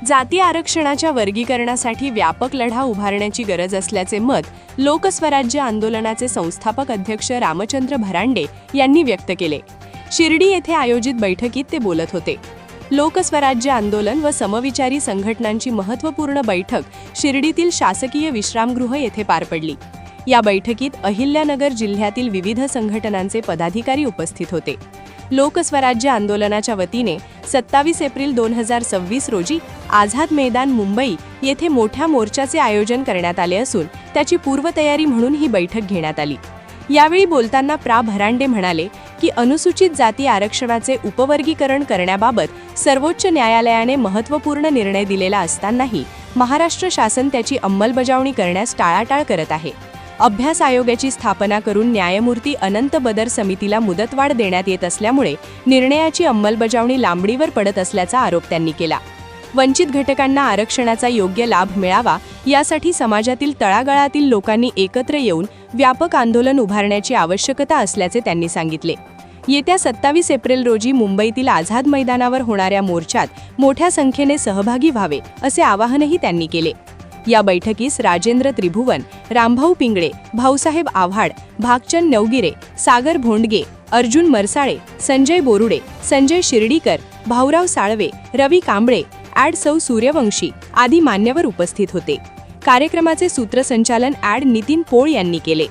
जाती आरक्षणाच्या वर्गीकरणासाठी व्यापक लढा उभारण्याची गरज असल्याचे मत लोकस्वराज्य आंदोलनाचे संस्थापक अध्यक्ष रामचंद्र भरांडे यांनी व्यक्त केले। शिर्डी येथे आयोजित बैठकीत ते बोलत होते। लोकस्वराज्य आंदोलन व समविचारी संघटनांची महत्त्वपूर्ण बैठक शिर्डीतील शासकीय विश्रामगृह येथे पार पडली। या बैठकीत अहिल्यानगर जिल्ह्यातील विविध संघटनांचे पदाधिकारी उपस्थित होते। लोकस्वराज्य आंदोलनाच्या वतीने 27 एप्रिल 2026 रोजी आझाद मैदान मुंबई येथे मोठ्या मोर्चाचे आयोजन करण्यात आले असून त्याची पूर्वतयारी म्हणून ही बैठक घेण्यात आली। यावेळी बोलताना प्रा भरांडे म्हणाले की अनुसूचित जाती आरक्षणाचे उपवर्गीकरण करण्याबाबत सर्वोच्च न्यायालयाने महत्त्वपूर्ण निर्णय दिलेला असतानाही महाराष्ट्र शासन त्याची अंमलबजावणी करण्यास टाळाटाळ करत आहे। अभ्यास आयोगाची स्थापना करून न्यायमूर्ती अनंत बदर समितीला मुदतवाढ देण्यात येत असल्यामुळे निर्णयाची अंमलबजावणी लांबणीवर पडत असल्याचा आरोप त्यांनी केला। वंचित घटकांना आरक्षणाचा योग्य लाभ मिळावा यासाठी समाजातील तळागाळातील लोकांनी एकत्र येऊन व्यापक आंदोलन उभारण्याची आवश्यकता असल्याचे त्यांनी सांगितले। येत्या 27 एप्रिल रोजी मुंबईतील आझाद मैदानावर होणाऱ्या मोर्चात मोठ्या संख्येने सहभागी व्हावे असे आवाहनही त्यांनी केले। या बैठकीस राजेंद्र त्रिभुवन, रामभाऊ पिंगळे, भाऊसाहेब आव्हाड, भागचंद नवगिरे, सागर भोंडगे, अर्जुन मरसाळे, संजय बोरुडे, संजय शिर्डीकर, भाऊराव साळवे, रवी कांबळे, सौ सूर्यवंशी आदी मान्यवर उपस्थित होते। कार्यक्रमाचे सूत्रसंचालन नितीन पोळ यांनी केले।